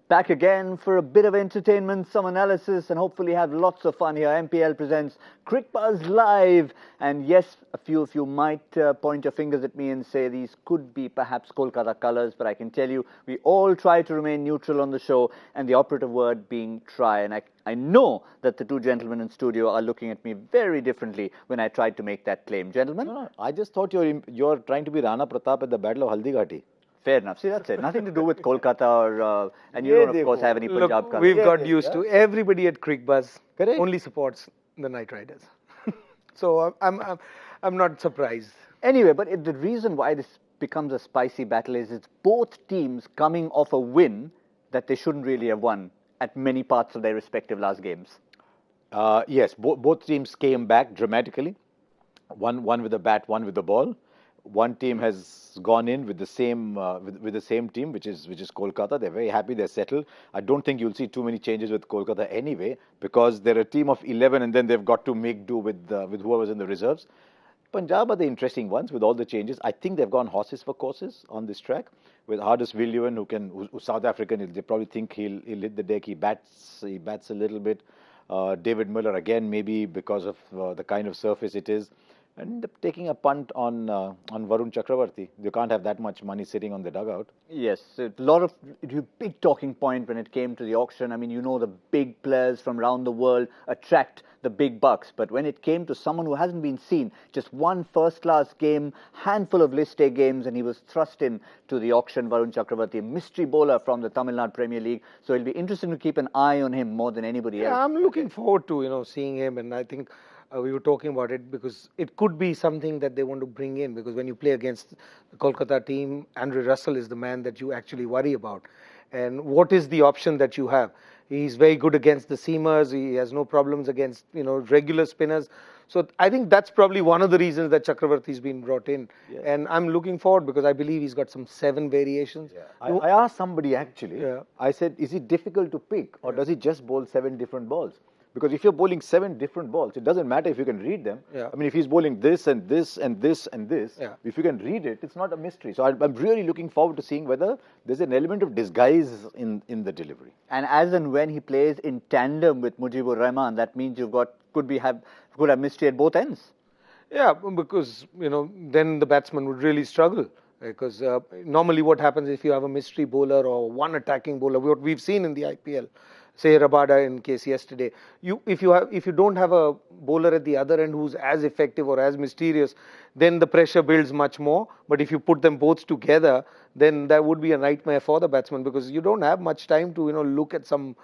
Back again for a bit of entertainment, some analysis, and hopefully have lots of fun here. MPL presents Cricbuzz Live. And yes, a few of you might point your fingers at me and say these could be perhaps Kolkata colours, but I can tell you we all try to remain neutral on the show, and the operative word being try. And I know that the two gentlemen in studio are looking at me very differently when I tried to make that claim. Gentlemen? No, I just thought you're trying to be Rana Pratap at the Battle of Haldighati. Fair enough. See, that's it. Nothing to do with Kolkata or... and you don't, of course, have any Punjab colours. We've got used to everybody at Cricbuzz only supports the Knight Riders. So I'm not surprised. Anyway, but the reason why this becomes a spicy battle is it's both teams coming off a win that they shouldn't really have won at many parts of their respective last games. Yes, both teams came back dramatically. One with the bat, one with the ball. One team has gone in with the same with the same team, which is Kolkata. They're very happy. They're settled. I don't think you'll see too many changes with Kolkata anyway, because they're a team of 11, and then they've got to make do with whoever's in the reserves. Punjab are the interesting ones with all the changes. I think they've gone horses for courses on this track with Hardus Viljoen, who's South African. They probably think he'll hit the deck. He bats a little bit. David Miller again, maybe because of the kind of surface it is. And taking a punt on Varun Chakravarti. You can't have that much money sitting on the dugout. Yes, a lot of big talking point when it came to the auction. I mean, you know, the big players from around the world attract the big bucks. But when it came to someone who hasn't been seen, just one first-class game, handful of list A games, and he was thrust in to the auction, Varun Chakravarti, a mystery bowler from the Tamil Nadu Premier League. So it'll be interesting to keep an eye on him more than anybody else. I'm looking forward to, seeing him, and I think we were talking about it because it could be something that they want to bring in, because when you play against the Kolkata team, Andre Russell is the man that you actually worry about. And what is the option that you have? He's very good against the seamers. He has no problems against, regular spinners. So I think that's probably one of the reasons that Chakravarti's been brought in. Yeah. And I'm looking forward because I believe he's got some 7 variations. Yeah. I asked somebody actually, I said, is it difficult to pick, or does he just bowl 7 different balls? Because if you're bowling 7 different balls, it doesn't matter if you can read them. Yeah. I mean, if he's bowling this and this and this and this, if you can read it, it's not a mystery. So I'm really looking forward to seeing whether there's an element of disguise in the delivery. And as and when he plays in tandem with Mujibur Rahman, that means you've got could have mystery at both ends. Yeah, because then the batsman would really struggle. Because normally what happens if you have a mystery bowler or one attacking bowler, what we've seen in the IPL, say Rabada in case yesterday, if you don't have a bowler at the other end who's as effective or as mysterious, then the pressure builds much more. But if you put them both together, then that would be a nightmare for the batsman, because you don't have much time to look at some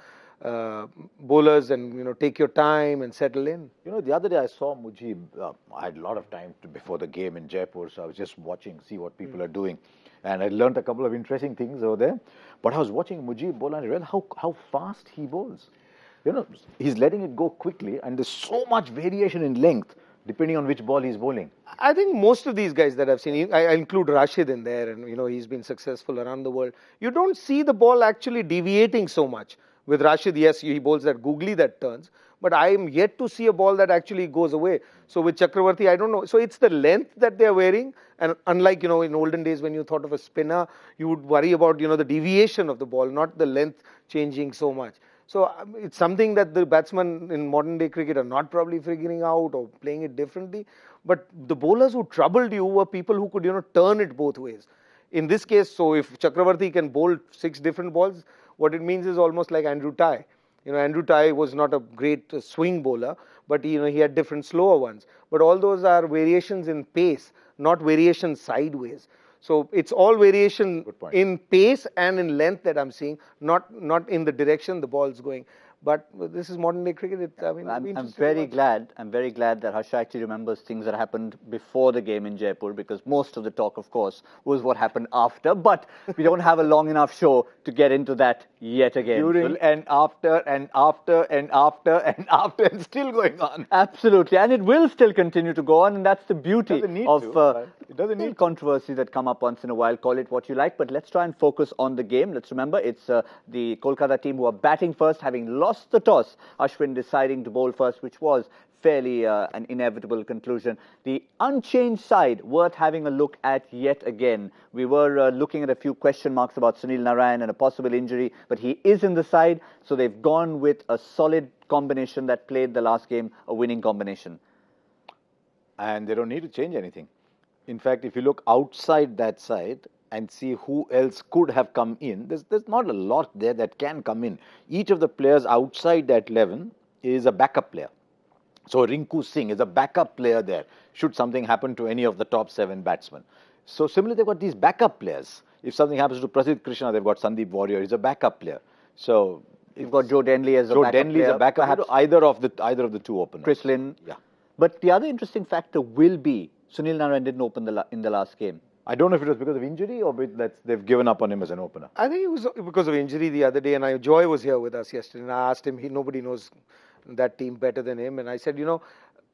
bowlers and take your time and settle in. The other day I saw Mujib. I had a lot of time before the game in Jaipur, so I was just see what people are doing. And I learned a couple of interesting things over there. But I was watching Mujib bowl and I realized how fast he bowls. He's letting it go quickly, and there's so much variation in length depending on which ball he's bowling. I think most of these guys that I've seen, I include Rashid in there, and he's been successful around the world. You don't see the ball actually deviating so much. With Rashid, yes, he bowls that googly that turns, but I am yet to see a ball that actually goes away. So with Chakravarti, I don't know. So it's the length that they're wearing, and unlike, in olden days when you thought of a spinner, you would worry about, the deviation of the ball, not the length changing so much. So it's something that the batsmen in modern day cricket are not probably figuring out or playing it differently. But the bowlers who troubled you were people who could, turn it both ways. In this case, so if Chakravarti can bowl 6 different balls, what it means is almost like Andrew Tye. Andrew Tye was not a great swing bowler, but he had different slower ones. But all those are variations in pace, not variations sideways. So it's all variation in pace and in length that I'm seeing, not in the direction the ball's going. But this is modern day cricket. I'm very glad that Harsha actually remembers things that happened before the game in Jaipur, because most of the talk, of course, was what happened after. But we don't have a long enough show to get into that yet again. During and after and after and after and after, and still going on. Absolutely, and it will still continue to go on, and that's the beauty of it doesn't need controversies that come up once in a while. Call it what you like, but let's try and focus on the game. Let's remember it's the Kolkata team who are batting first, having lost the toss. Ashwin deciding to bowl first, which was fairly an inevitable conclusion. The unchanged side worth having a look at yet again. We were looking at a few question marks about Sunil Narine and a possible injury, but he is in the side, so they've gone with a solid combination that played the last game, a winning combination. And they don't need to change anything. In fact, if you look outside that side and see who else could have come in, there's not a lot there that can come in. Each of the players outside that 11 is a backup player. So Rinku Singh is a backup player there, should something happen to any of the top 7 batsmen. So similarly, they've got these backup players. If something happens to Prasidh Krishna, they've got Sandeep Warrior, he's a backup player. So you've got Joe Denley as a backup player. Joe Denley is a backup, perhaps either of the two openers. Chris Lynn. Yeah. But the other interesting factor will be Sunil Narine didn't open in the last game. I don't know if it was because of injury or they've given up on him as an opener. I think it was because of injury the other day, and Joy was here with us yesterday, and I asked him, nobody knows that team better than him, and I said,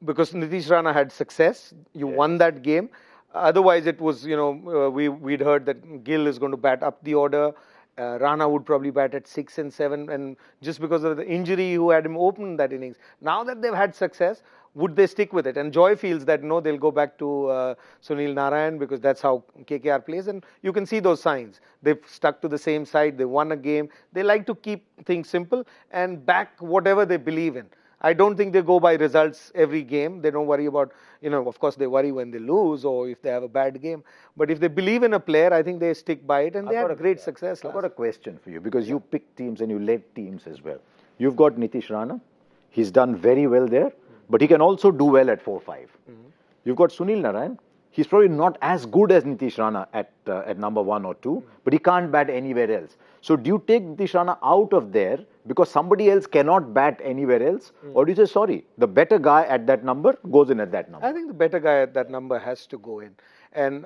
because Nitish Rana had success, you won that game. Otherwise, it was, we'd heard that Gill is going to bat up the order. Rana would probably bat at 6 and 7, and just because of the injury, who had him open that innings. Now that they've had success, would they stick with it? And Joy feels that no, they'll go back to Sunil Narine because that's how KKR plays, and you can see those signs. They've stuck to the same side, they won a game. They like to keep things simple and back whatever they believe in. I don't think they go by results every game. They don't worry about, of course they worry when they lose or if they have a bad game. But if they believe in a player, I think they stick by it, and they had great success. I've got a question for you, because you pick teams and you led teams as well. You've got Nitish Rana. He's done very well there, but he can also do well at 4-5. You've got Sunil Narine. He's probably not as good as Nitish Rana at number 1 or 2, but he can't bat anywhere else. So do you take Nitish Rana out of there because somebody else cannot bat anywhere else? Or do you say, sorry, the better guy at that number goes in at that number? I think the better guy at that number has to go in. And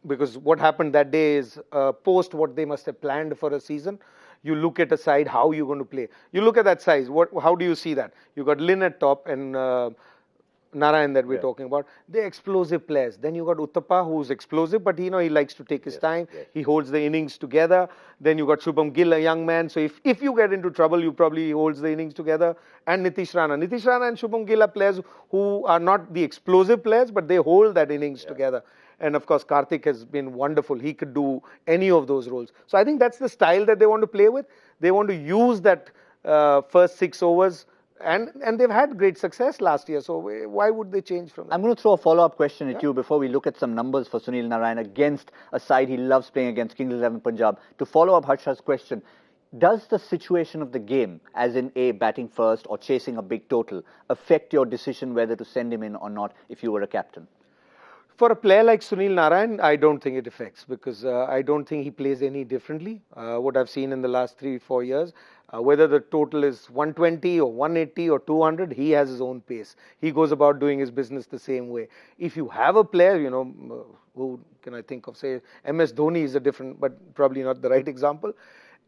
because what happened that day is post what they must have planned for a season, you look at a side, how you're going to play. You look at that size, how do you see that? You got Lynn at top and Narine that we're talking about. They're explosive players. Then you got Uttapa, who's explosive, but he likes to take his time. He holds the innings together. Then you got Shubham Gill, a young man. So if you get into trouble, you probably holds the innings together. And Nitish Rana. Nitish Rana and Shubham Gill are players who are not the explosive players, but they hold that innings together. And of course, Karthik has been wonderful. He could do any of those roles. So I think that's the style that they want to play with. They want to use that first 6 overs. And they've had great success last year, so why would they change from that? I'm going to throw a follow-up question at you before we look at some numbers for Sunil Narine against a side he loves playing against, Kings 11 Punjab. To follow up Harsha's question, does the situation of the game, as in batting first or chasing a big total, affect your decision whether to send him in or not if you were a captain? For a player like Sunil Narine, I don't think it affects, because I don't think he plays any differently. What I've seen in the last 3-4 years, whether the total is 120 or 180 or 200, he has his own pace. He goes about doing his business the same way. If you have a player, who can I think of, say, MS Dhoni is a different, but probably not the right example.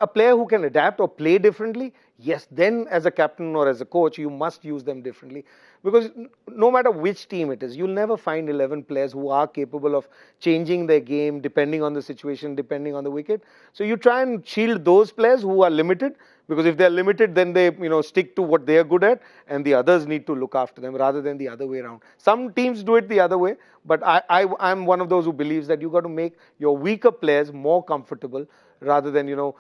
A player who can adapt or play differently, yes, then as a captain or as a coach, you must use them differently. Because no matter which team it is, you'll never find 11 players who are capable of changing their game depending on the situation, depending on the wicket. So you try and shield those players who are limited, because if they're limited, then they stick to what they're good at, and the others need to look after them rather than the other way around. Some teams do it the other way, but I'm one of those who believes that you got to make your weaker players more comfortable rather than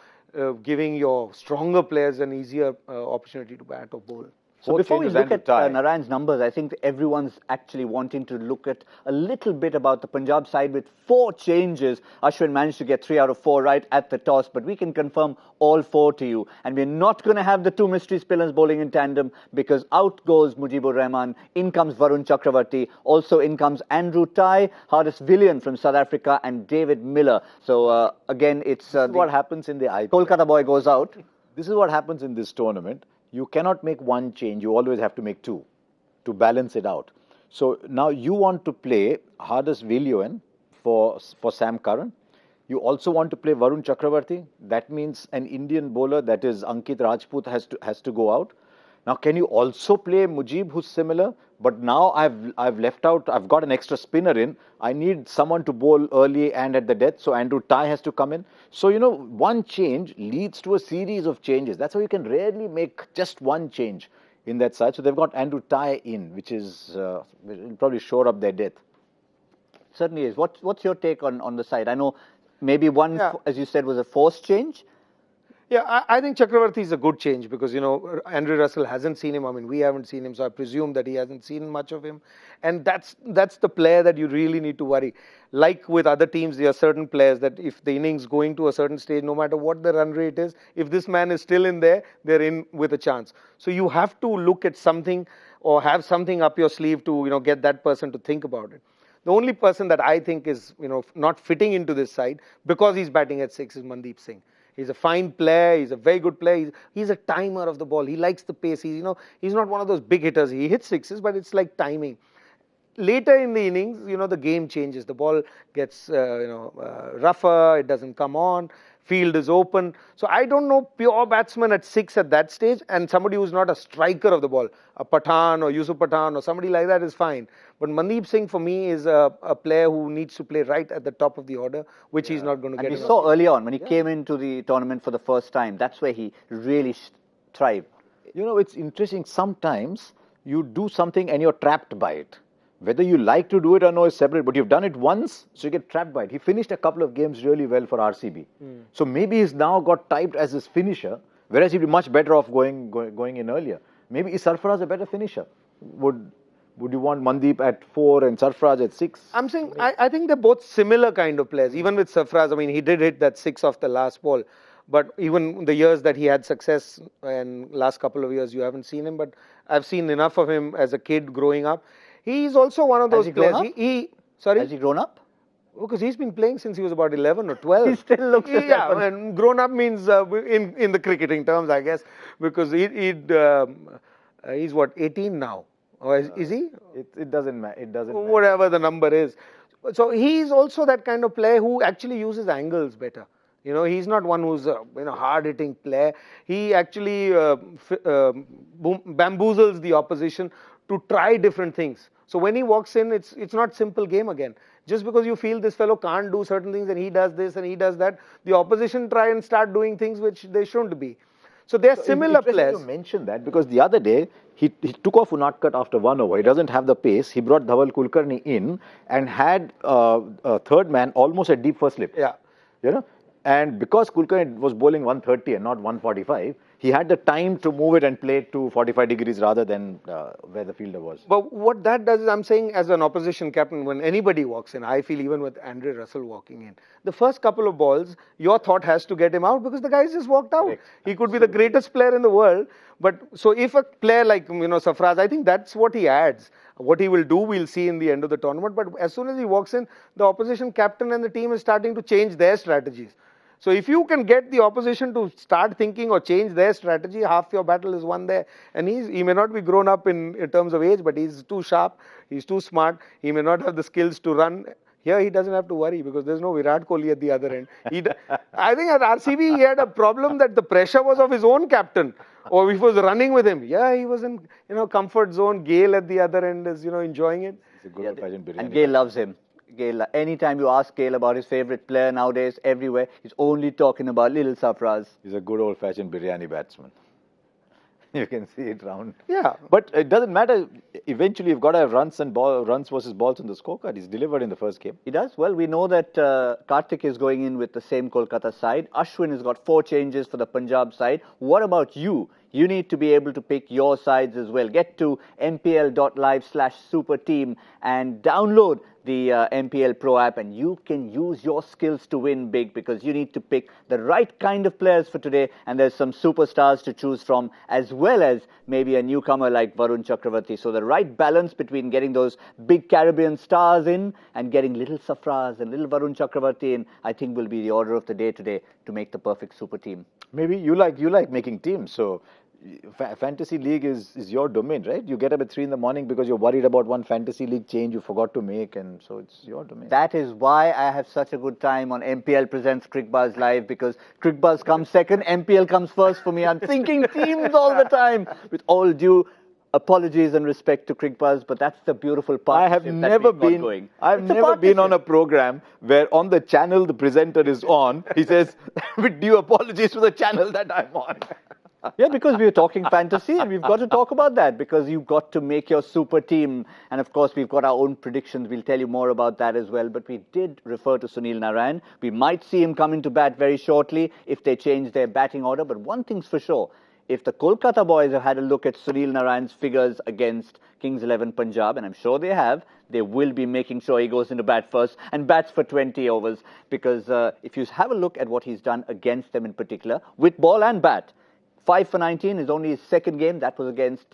giving your stronger players an easier opportunity to bat or bowl. So before we look at Narayan's numbers, I think everyone's actually wanting to look at a little bit about the Punjab side with 4 changes. Ashwin managed to get 3 out of 4 right at the toss, but we can confirm all 4 to you. And we're not going to have the 2 mystery spinners bowling in tandem, because out goes Mujibur Rahman, in comes Varun Chakravarti, also in comes Andrew Tye, Hardis Villian from South Africa, and David Miller. So again, it's what happens in the IPL. Kolkata boy goes out. This is what happens in this tournament. You cannot make 1 change. You always have to make 2 to balance it out. So now you want to play Hardis Villian for Sam Curran. You also want to play Varun Chakravarti. That means an Indian bowler, that is Ankit Rajput, has to go out. Now, can you also play Mujib, who's similar? But now I've left out, I've got an extra spinner in. I need someone to bowl early and at the death, so Andrew Tye has to come in. So, 1 change leads to a series of changes. That's why you can rarely make just 1 change. in that side. So they've got Andrew Tye in, which is will probably shore up their depth. Certainly is. What's your take on the side? I know maybe one, Yeah. as you said, was a forced change. Yeah, I think Chakravarti is a good change because, Andre Russell hasn't seen him. I mean, we haven't seen him, so I presume that he hasn't seen much of him. And that's the player that you really need to worry. Like with other teams, there are certain players that if the innings going to a certain stage, no matter what the run rate is, if this man is still in there, they're in with a chance. So you have to look at something or have something up your sleeve to, get that person to think about it. The only person that I think is, not fitting into this side because he's batting at 6 is Mandeep Singh. He's a fine player. He's a very good player. He's a timer of the ball. He likes the pace. He's not one of those big hitters. He hits sixes, but it's like timing. Later in the innings, the game changes. The ball gets, rougher. It doesn't come on. Field is open. So I don't know pure batsman at 6 at that stage and somebody who's not a striker of the ball. A Pathan or Yusuf Pathan or somebody like that is fine. But Mandeep Singh for me is a player who needs to play right at the top of the order, which he's not going to get. And we saw early on when he came into the tournament for the first time. That's where he really thrived. It's interesting. Sometimes you do something and you're trapped by it. Whether you like to do it or no is separate, but you've done it once, so you get trapped by it. He finished a couple of games really well for RCB. So maybe he's now got typed as his finisher, whereas he'd be much better off going in earlier. Maybe is Sarfaraz a better finisher? Would you want Mandeep at 4 and Sarfaraz at 6? I'm saying I think they're both similar kind of players. Even with Sarfaraz, I mean, he did hit that 6 off the last ball. But even the years that he had success and last couple of years, you haven't seen him. But I've seen enough of him as a kid growing up. He's also one of those players. Sorry? Has he grown up? Because he's been playing since he was about 11 or 12. He still looks 11. Yeah, and grown up means in the cricketing terms, I guess, because he's what, 18 now? Or is he? It doesn't matter. It doesn't matter. Whatever the number is. So he's also that kind of player who actually uses angles better. He's not one who's a hard-hitting player. He actually bamboozles the opposition to try different things. So when he walks in, it's not simple game again. Just because you feel this fellow can't do certain things and he does this and he does that, the opposition try and start doing things which they shouldn't be. So they're similar players. You mentioned that because the other day he took off Unatkat after 1 over. He doesn't have the pace. He brought Dhaval Kulkarni in and had a third man almost at deep first slip. Yeah. And because Kulkarni was bowling 130 and not 145, he had the time to move it and play it to 45 degrees rather than where the fielder was. But what that does is, I'm saying as an opposition captain, when anybody walks in, I feel even with Andre Russell walking in, the first couple of balls, your thought has to get him out because the guy's just walked out. Correct. He could be the greatest player in the world. But so if a player like, Sarfaraz, I think that's what he adds. What he will do, we'll see in the end of the tournament. But as soon as he walks in, the opposition captain and the team is starting to change their strategies. So if you can get the opposition to start thinking or change their strategy, half your battle is won there. And he may not be grown up in terms of age, but he's too sharp, he's too smart, he may not have the skills to run. Here he doesn't have to worry because there's no Virat Kohli at the other end. I think at RCB he had a problem that the pressure was of his own captain, or if he was running with him. Yeah, he was in comfort zone. Gale at the other end is enjoying it. He's a good old-fashioned biryani. And Gale loves him. Gale, anytime you ask Gale about his favourite player nowadays, everywhere, he's only talking about little Sarfaraz. He's a good old-fashioned biryani batsman. You can see it round. Yeah. But it doesn't matter. Eventually, you've got to have runs versus balls in the scorecard. He's delivered in the first game. He does. Well, we know that Karthik is going in with the same Kolkata side. Ashwin has got 4 changes for the Punjab side. What about you? You need to be able to pick your sides as well. Get to mpl.live/superteam and download the MPL Pro app, and you can use your skills to win big because you need to pick the right kind of players for today, and there's some superstars to choose from as well as maybe a newcomer like Varun Chakravarti. So the right balance between getting those big Caribbean stars in and getting little Sarfaraz and little Varun Chakravarti in, I think will be the order of the day today to make the perfect super team. Maybe you like making teams, so fantasy league is your domain, right? You get up at 3 in the morning because you're worried about one fantasy league change you forgot to make, and so it's your domain. That is why I have such a good time on MPL Presents Cricbuzz Live, because Cricbuzz comes second, MPL comes first for me. I'm thinking teams all the time, with all due apologies and respect to Cricbuzz, but that's the beautiful part. I've never been on a program where on the channel the presenter is on. He says, with due apologies to the channel that I'm on. Yeah, because we were talking fantasy and we've got to talk about that because you've got to make your super team. And of course, we've got our own predictions. We'll tell you more about that as well. But we did refer to Sunil Narine. We might see him come into bat very shortly if they change their batting order. But one thing's for sure. If the Kolkata boys have had a look at Sunil Narine's figures against Kings 11 Punjab, and I'm sure they have, they will be making sure he goes into bat first and bats for 20 overs. Because if you have a look at what he's done against them in particular, with ball and bat, 5 for 19 is only his second game. That was against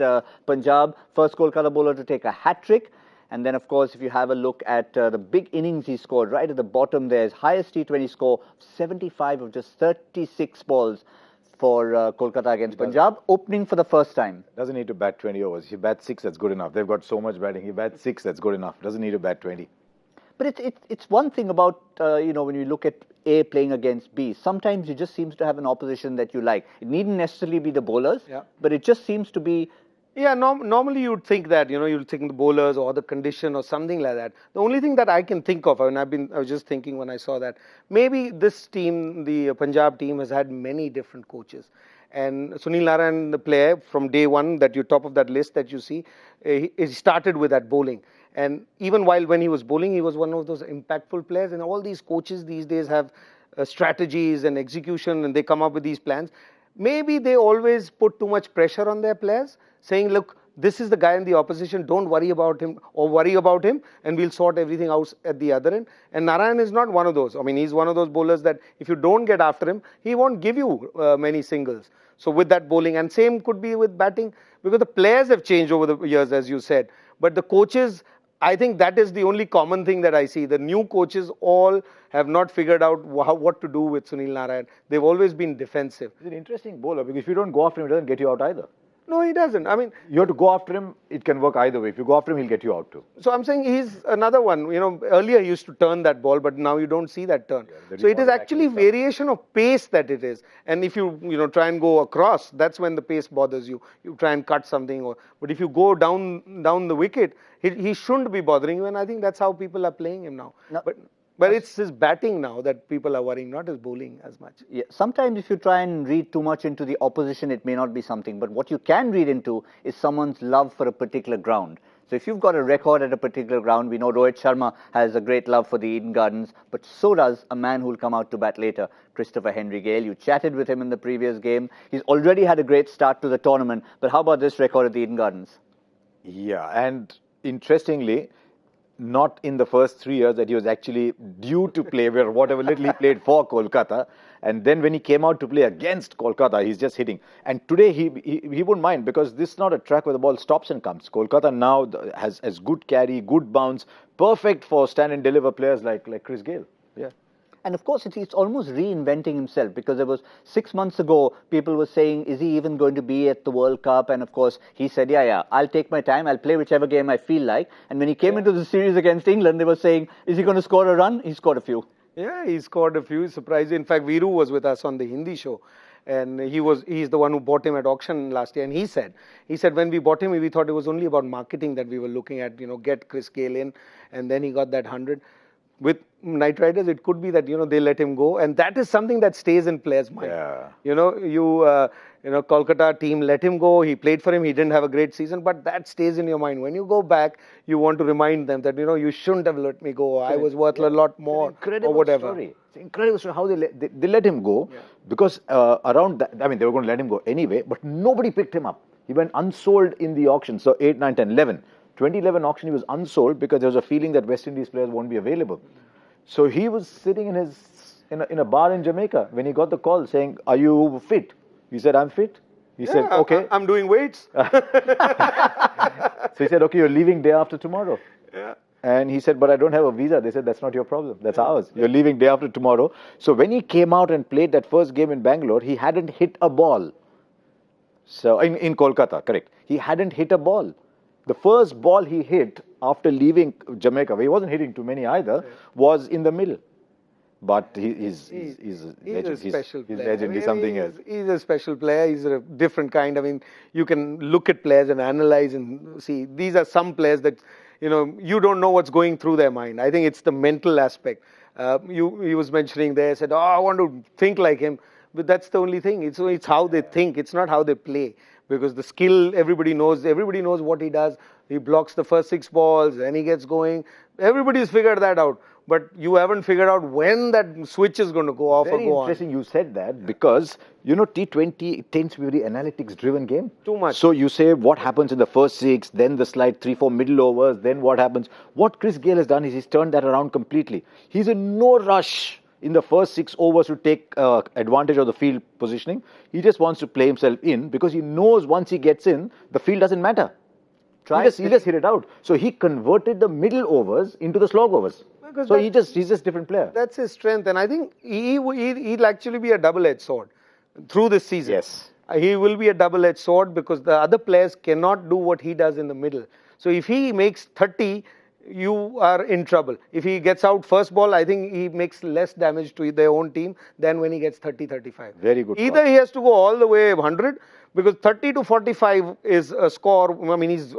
Punjab. First Kolkata bowler to take a hat-trick. And then, of course, if you have a look at the big innings he scored, right at the bottom there, his highest T20 score, 75 of just 36 balls for Kolkata against Punjab, opening for the first time. Doesn't need to bat 20 overs. If he bats 6, that's good enough. They've got so much batting. He bats 6, that's good enough. Doesn't need to bat 20. But it's one thing about, when you look at A playing against B, sometimes it just seems to have an opposition that you like. It needn't necessarily be the bowlers, but it just seems to be... Yeah, normally you'd think that, you'd think the bowlers or the condition or something like that. The only thing that I can think of, and I was just thinking when I saw that, maybe this team, the Punjab team, has had many different coaches. And Sunil Narine, the player, from day one, that you're top of that list that you see, he started with that bowling. And even when he was bowling, he was one of those impactful players. And all these coaches these days have strategies and execution, and they come up with these plans. Maybe they always put too much pressure on their players, saying, look, this is the guy in the opposition, don't worry about him or worry about him, and we'll sort everything out at the other end. And Narine is not one of those. I mean, he's one of those bowlers that if you don't get after him, he won't give you many singles. So with that bowling, and same could be with batting, because the players have changed over the years, as you said. But the coaches, I think that is the only common thing that I see. The new coaches all have not figured out what to do with Sunil Narine. They've always been defensive. He's an interesting bowler because if you don't go after him, he doesn't get you out either. No, he doesn't. I mean, you have to go after him. It can work either way. If you go after him, he'll get you out too. So I'm saying he's another one. Earlier he used to turn that ball, but now you don't see that turn. Yeah, so it is actually variation of pace that it is. And if you try and go across, that's when the pace bothers you. You try and cut something. But if you go down the wicket, he shouldn't be bothering you. And I think that's how people are playing him now. No. But it's his batting now that people are worrying, not his bowling as much. Yeah, sometimes if you try and read too much into the opposition, it may not be something. But what you can read into is someone's love for a particular ground. So if you've got a record at a particular ground, we know Rohit Sharma has a great love for the Eden Gardens, but so does a man who will come out to bat later, Christopher Henry Gale. You chatted with him in the previous game. He's already had a great start to the tournament. But how about this record at the Eden Gardens? Yeah, and interestingly, not in the first 3 years that he was actually due to play, where whatever little he played for Kolkata. And then when he came out to play against Kolkata, he's just hitting. And today he wouldn't mind because this is not a track where the ball stops and comes. Kolkata now has good carry, good bounce, perfect for stand and deliver players like Chris Gale. Yeah. And of course, it's almost reinventing himself because there was 6 months ago, people were saying, is he even going to be at the World Cup? And of course, he said, yeah, I'll take my time. I'll play whichever game I feel like. And when he came into the series against England, they were saying, is he going to score a run? He scored a few. Yeah, he scored a few. Surprising. In fact, Viru was with us on the Hindi show. And he's the one who bought him at auction last year. And he said when we bought him, we thought it was only about marketing that we were looking at, get Chris Gale in. And then he got that 100. With Knight Riders, it could be that, they let him go. And that is something that stays in players' mind. Yeah. Kolkata team let him go. He played for him. He didn't have a great season, but that stays in your mind. When you go back, you want to remind them that, you shouldn't have let me go. I was worth a lot more or whatever. Story. It's an incredible story how they let him go because around that, I mean, they were going to let him go anyway, but nobody picked him up. He went unsold in the auction. So 8, 9, 10, 11. 2011 auction, he was unsold because there was a feeling that West Indies players won't be available. So he was sitting in a bar in Jamaica when he got the call saying, "Are you fit?" He said, "I'm fit." He said, "Okay." I'm doing weights. So he said, "Okay, you're leaving day after tomorrow." Yeah. And he said, "But I don't have a visa." They said, "That's not your problem. That's ours. You're leaving day after tomorrow." So when he came out and played that first game in Bangalore, he hadn't hit a ball. So in Kolkata, correct. He hadn't hit a ball. The first ball he hit after leaving Jamaica, where he wasn't hitting too many either, was in the middle. But he's a special player. He's legend. He's something else. He's a special player. He's a different kind. I mean, you can look at players and analyze and see. These are some players that, you don't know what's going through their mind. I think it's the mental aspect. He was mentioning there, said, I want to think like him. But that's the only thing. It's how they think. It's not how they play. Because the skill, everybody knows what he does. He blocks the first 6 balls, then he gets going. Everybody's figured that out. But you haven't figured out when that switch is going to go off Very or go interesting you said that because, T20 tends to be a very analytics-driven game. Too much. So you say what happens in the first 6, then the slight 3-4 middle overs, then what happens. What Chris Gayle has done is he's turned that around completely. He's in no rush in the first 6 overs to take advantage of the field positioning. He just wants to play himself in because he knows once he gets in, the field doesn't matter. He just hit it out. So he converted the middle overs into the slog overs. So he's just a different player. That's his strength, and I think he'll actually be a double-edged sword through this season. Yes. He will be a double-edged sword because the other players cannot do what he does in the middle. So if he makes 30, you are in trouble. If he gets out first ball, I think he makes less damage to their own team than when he gets 30, 35. Very good. Either he has to go all the way 100 because 30 to 45 is a score. I mean, he's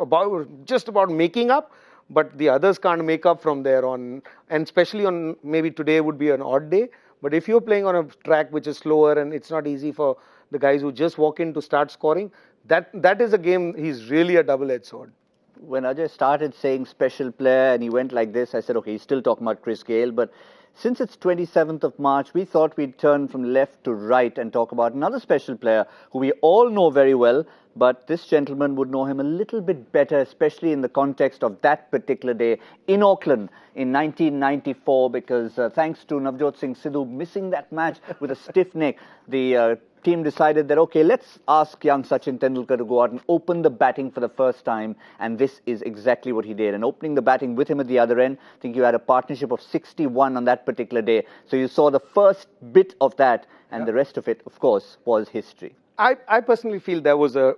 just about making up. But the others can't make up from there on, and especially on maybe today would be an odd day. But if you're playing on a track which is slower and it's not easy for the guys who just walk in to start scoring, that is a game he's really a double-edged sword. When Ajay started saying special player and he went like this, I said, okay, he's still talking about Chris Gayle. But since it's 27th of March, we thought we'd turn from left to right and talk about another special player who we all know very well. But this gentleman would know him a little bit better, especially in the context of that particular day in Auckland in 1994, because thanks to Navjot Singh Sidhu missing that match with a stiff neck, the team decided that, okay, let's ask young Sachin Tendulkar to go out and open the batting for the first time. And this is exactly what he did. And opening the batting with him at the other end, I think you had a partnership of 61 on that particular day. So you saw the first bit of that, and the rest of it, of course, was history. I personally feel there was a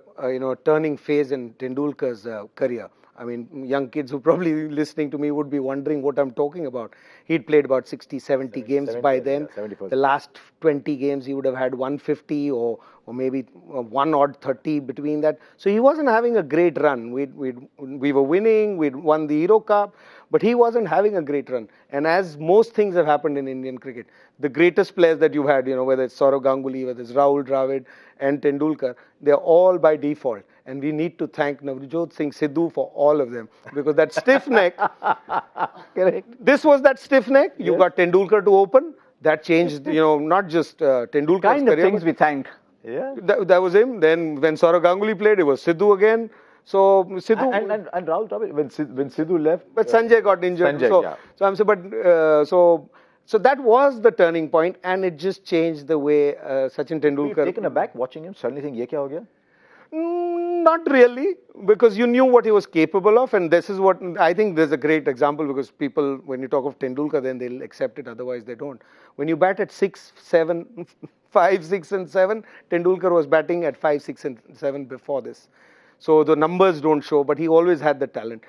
turning phase in Tendulkar's career. I mean, young kids who probably listening to me would be wondering what I'm talking about. He'd played about 60, 70 games by then. Yeah, the last 20 games, he would have had 150 or maybe one odd 30 between that. So he wasn't having a great run. We were winning. We'd won the Hero Cup. But he wasn't having a great run. And as most things have happened in Indian cricket, the greatest players that you've had, whether it's Sourav Ganguly, whether it's Rahul Dravid and Tendulkar, they're all by default. And we need to thank Navjot Singh Sidhu for all of them. Because that stiff neck, Correct. this was that stiff neck. You got Tendulkar to open. That changed, not just Tendulkar's Kind of career. things we thank. Yeah. That was him. Then when Sourav Ganguly played, it was Sidhu again. So Sidhu And Rahul Dravid, when Sidhu left, but Sanjay got injured. Sanjay, yeah. So I'm saying, so that was the turning point, and it just changed the way Sachin were you Tendulkar. taken aback watching him, suddenly think, ye kya ho gaya? Not really, because you knew what he was capable of, and this is what I think. There's a great example because people, when you talk of Tendulkar, then they'll accept it. Otherwise, they don't. When you bat at 6, 7, 5, 6, and 7, Tendulkar was batting at 5, 6, and 7 before this. So the numbers don't show, but he always had the talent.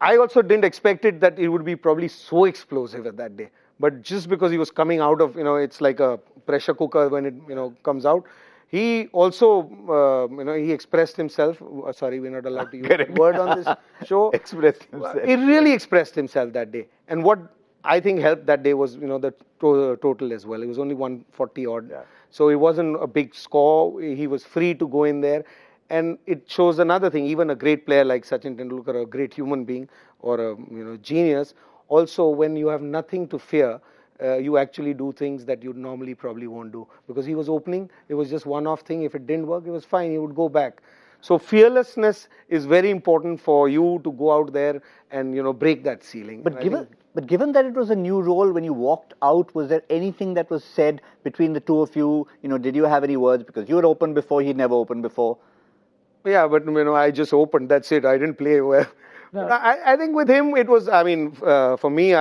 I also didn't expect it that it would be probably so explosive at that day. But just because he was coming out of, it's like a pressure cooker when it, comes out. He also, he expressed himself. Sorry, we're not allowed to use the word on this show. Expressed himself. He really expressed himself that day. And what I think helped that day was, the total as well. It was only 140 odd. Yeah. So it wasn't a big score. He was free to go in there. And it shows another thing. Even a great player like Sachin Tendulkar, a great human being or a genius, also when you have nothing to fear, you actually do things that you normally probably won't do. Because he was opening, it was just one-off thing. If it didn't work, it was fine. He would go back. So fearlessness is very important for you to go out there and break that ceiling. But given that it was a new role, when you walked out, was there anything that was said between the two of you? Did you have any words? Because you had opened before, he'd never opened before. Yeah, but I just opened. That's it. I didn't play well. No. I think with him it was. For me,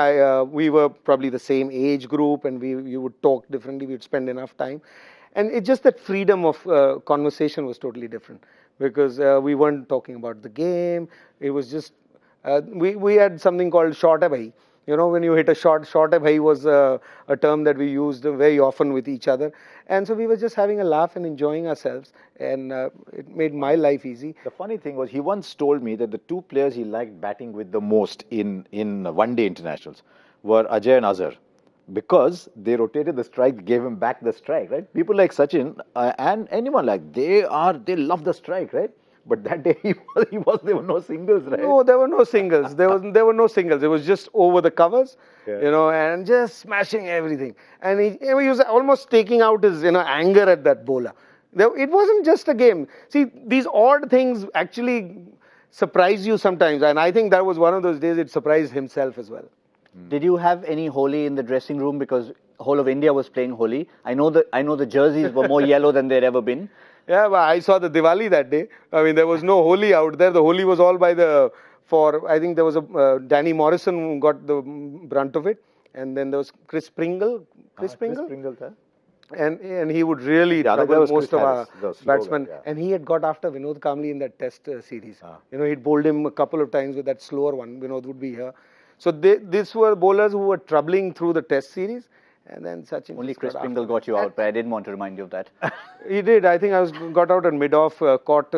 we were probably the same age group, and you would talk differently. We'd spend enough time, and it's just that freedom of conversation was totally different because we weren't talking about the game. It was just we had something called short hai bhai. When you hit a short hai bhai was a term that we used very often with each other. And so we were just having a laugh and enjoying ourselves. And it made my life easy. The funny thing was, he once told me that the two players he liked batting with the most in one-day internationals were Ajay and Azhar. because they rotated the strike, gave him back the strike, right? People like Sachin and anyone like they love the strike, right? But that day there were no singles, right? No, there were no singles. There were no singles. It was just over the covers, Yeah. and just smashing everything. And he was almost taking out his anger at that bowler. It wasn't just a game. See, these odd things actually surprise you sometimes, and I think that was one of those days it surprised himself as well. Did you have any Holi in the dressing room? Because whole of India was playing Holi. I know the jerseys were more yellow than they'd ever been. Yeah, but I saw the Diwali that day. I mean, there was no Holi out there. The Holi was all I think there was a Danny Morrison who got the brunt of it. And then there was Chris Pringle. Chris Pringle, huh? And he would really The other guy trouble was most Chris of Harris, the our slow batsmen. guy, yeah. And he had got after Vinod Kamli in that test series. He'd bowled him a couple of times with that slower one. Vinod would be here. So these were bowlers who were troubling through the test series. And then Sachin. Only Chris Pringle got you out, but I didn't want to remind you of that. He did. I think I got out at mid-off, caught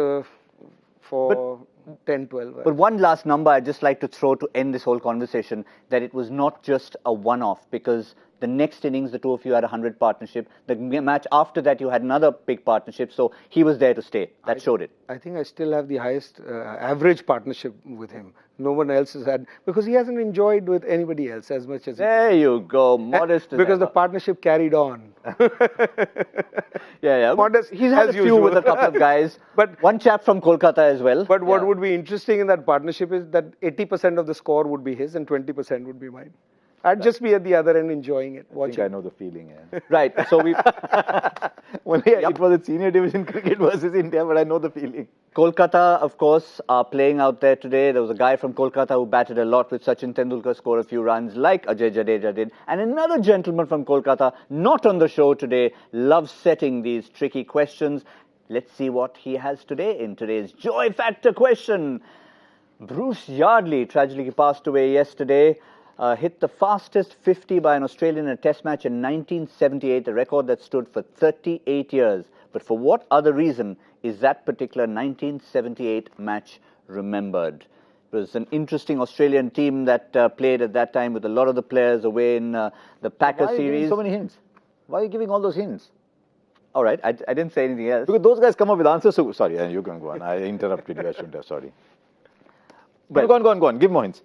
for 10-12. But one last number I'd just like to throw to end this whole conversation, that it was not just a one-off, because the next innings, the two of you had a 100 partnership. The match after that, you had another big partnership. So he was there to stay. That showed it. I think I still have the highest average partnership with him. No one else has had, because he hasn't enjoyed with anybody else as much as There you go, modest. because the partnership carried on. Yeah. Modest, He's had as a few usual. with a couple of guys, But one chap from Kolkata as well. But what would be interesting in that partnership is that 80% of the score would be his and 20% would be mine. I'd just be at the other end enjoying it, I watching. think I know the feeling. Yeah. Right. So we. It was a senior division cricket versus India, but I know the feeling. Kolkata, of course, are playing out there today. There was a guy from Kolkata who batted a lot with Sachin Tendulkar, scored a few runs like Ajay Jadeja did. And another gentleman from Kolkata, not on the show today, loves setting these tricky questions. Let's see what he has today in today's Joy Factor question. Bruce Yardley tragically passed away yesterday. Hit the fastest 50 by an Australian in a test match in 1978, a record that stood for 38 years. But for what other reason is that particular 1978 match remembered? It was an interesting Australian team that played at that time with a lot of the players away in the Packer Why are you giving series. so many hints? Why are you giving all those hints? All right, I didn't say anything else. Because those guys come up with answers. So, sorry, you can go on. I interrupted you. I shouldn't have. Sorry. But go on. Give more hints.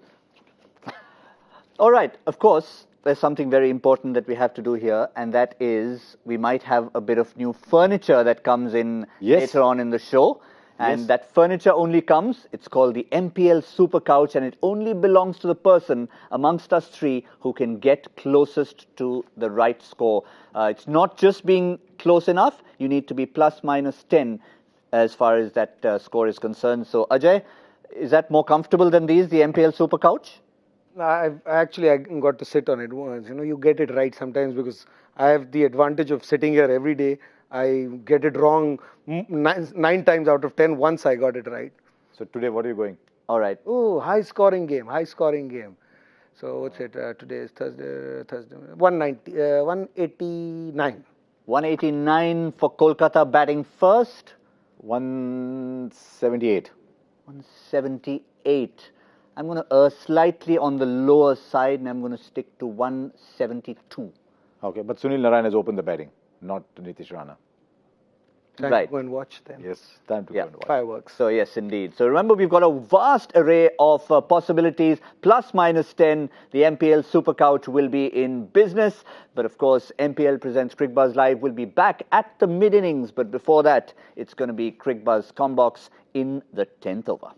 All right, of course, there's something very important that we have to do here, and that is we might have a bit of new furniture that comes in later on in the show. And that furniture only comes, it's called the MPL Super Couch, and it only belongs to the person amongst us three who can get closest to the right score. It's not just being close enough, you need to be plus minus 10 as far as that score is concerned. So, Ajay, is that more comfortable than these, the MPL Super Couch? I got to sit on it once. You get it right sometimes because I have the advantage of sitting here every day. I get it wrong 9 times out of 10. Once I got it right. So today, what are you going? All right. Oh, high scoring game. So what's it? Today is Thursday. 189. 189 for Kolkata batting first. 178. 178. I'm going to err slightly on the lower side, and I'm going to stick to 172. Okay, but Sunil Narine has opened the batting, not Nitish Rana. Time Right. to go and watch them. Yes, time to go and watch. Fireworks. So yes, indeed. So remember, we've got a vast array of possibilities, plus minus 10. The MPL Super Couch will be in business. But of course, MPL presents Cricbuzz Live will be back at the mid-innings. But before that, it's going to be Cricbuzz Combox in the 10th over.